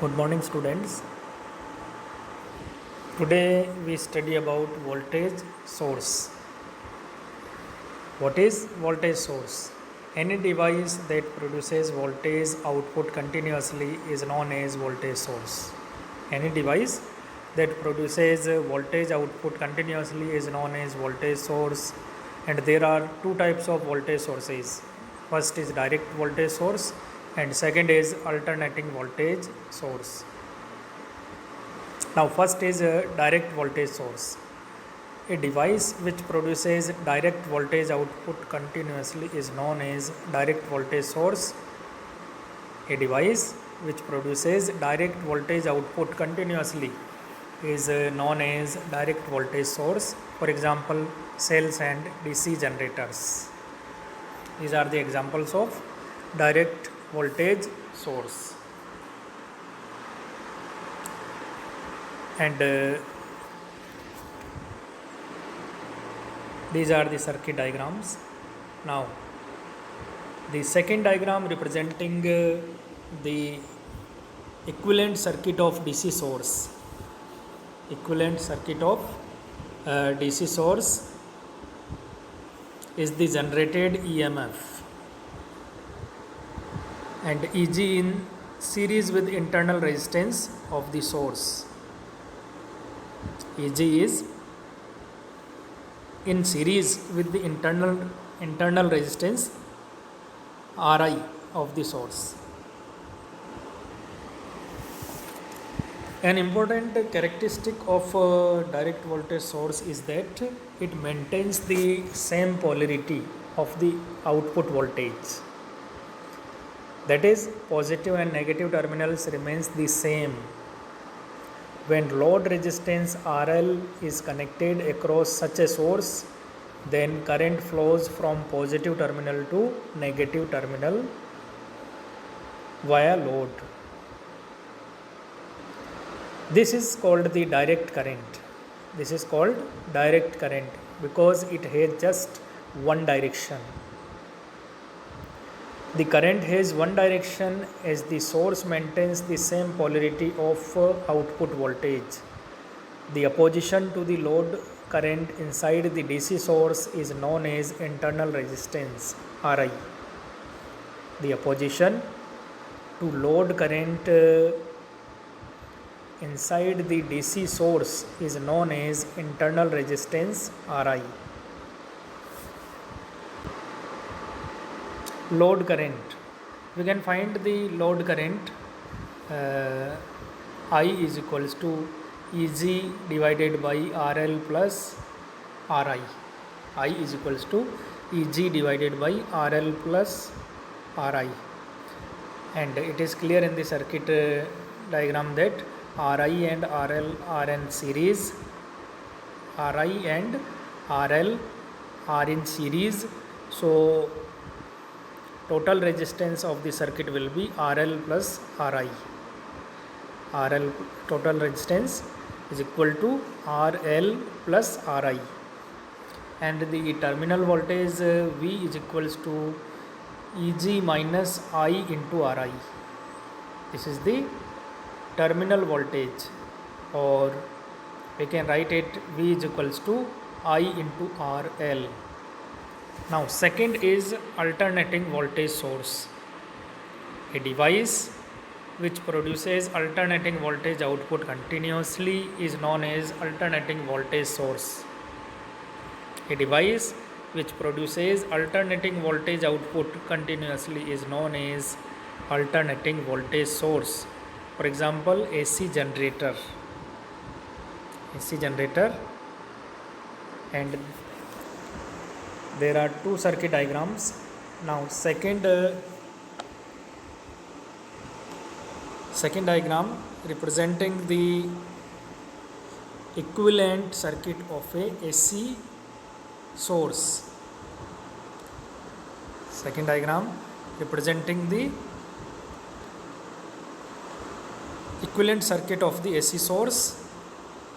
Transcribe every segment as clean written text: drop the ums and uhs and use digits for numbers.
Good morning, students. Today we study about voltage source. What is voltage source? Any device that produces voltage output continuously is known as voltage source. Any device that produces voltage output continuously is known as voltage source. And there are two types of voltage sources. First is direct voltage source and second is alternating voltage source. Now, first is a direct voltage source. A device which produces direct voltage output continuously is known as direct voltage source. A device which produces direct voltage output continuously is known as direct voltage source. For example, cells and DC generators. These are the examples of direct voltage source. And these are the circuit diagrams. Now, the second diagram representing the equivalent circuit of DC source. Equivalent circuit of DC source is the generated EMF and EG in series with internal resistance of the source. EG is in series with the internal resistance Ri of the source. An important characteristic of direct voltage source is that it maintains the same polarity of the output voltage. That is, positive and negative terminals remains the same. When load resistance RL is connected across such a source, then current flows from positive terminal to negative terminal via load. This is called the direct current. This is called direct current because it has just one direction. The current has one direction as the source maintains the same polarity of output voltage. The opposition to the load current inside the DC source is known as internal resistance Ri. The opposition to load current inside the DC source is known as internal resistance Ri. Load current. We can find the load current I is equals to EG divided by RL plus Ri. I is equals to EG divided by RL plus Ri. And it is clear in the circuit diagram that Ri and RL are in series. Ri and RL are in series. So, total resistance of the circuit will be RL plus Ri. RL total resistance is equal to RL plus Ri. And the terminal voltage V is equals to EG minus I into Ri. This is the terminal voltage, or we can write it V is equals to I into RL. Now, second is alternating voltage source. A device which produces alternating voltage output continuously is known as alternating voltage source. A device which produces alternating voltage output continuously is known as alternating voltage source. For example, AC generator. AC generator, and there are two circuit diagrams. Now, second diagram representing the equivalent circuit of a AC source. Second diagram representing the equivalent circuit of the AC source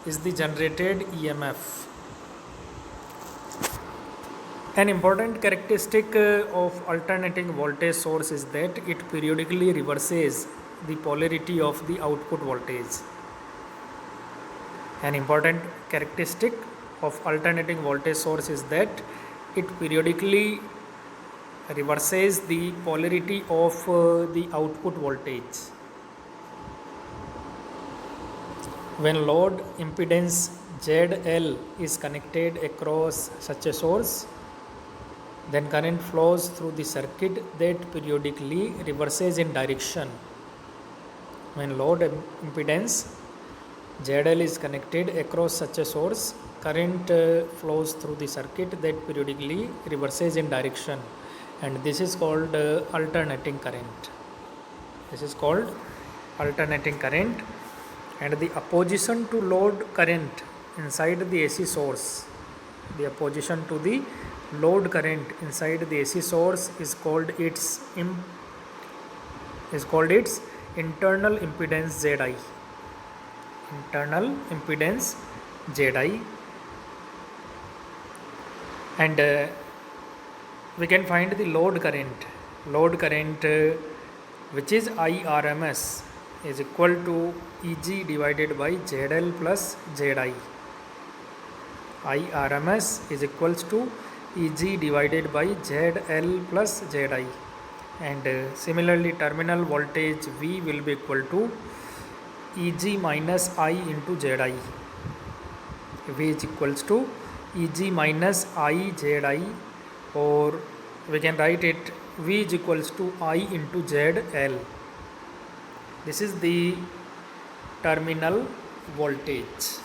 is the generated EMF. An important characteristic of alternating voltage source is that it periodically reverses the polarity of the output voltage. An important characteristic of alternating voltage source is that it periodically reverses the polarity of the output voltage. When load impedance ZL is connected across such a source, then current flows through the circuit that periodically reverses in direction. When load impedance ZL is connected across such a source, current flows through the circuit that periodically reverses in direction, and this is called alternating current. This is called alternating current, and the opposition to load current inside the AC source, the opposition to the load current inside the AC source is called its internal impedance ZI. Internal impedance ZI, and we can find the load current. Load current which is IRMS is equal to EG divided by ZL plus ZI. IRMS is equals to EG divided by ZL plus ZI, and similarly terminal voltage V will be equal to EG minus I into ZI. V is equals to EG minus I ZI, or we can write it V is equals to I into ZL. This is the terminal voltage.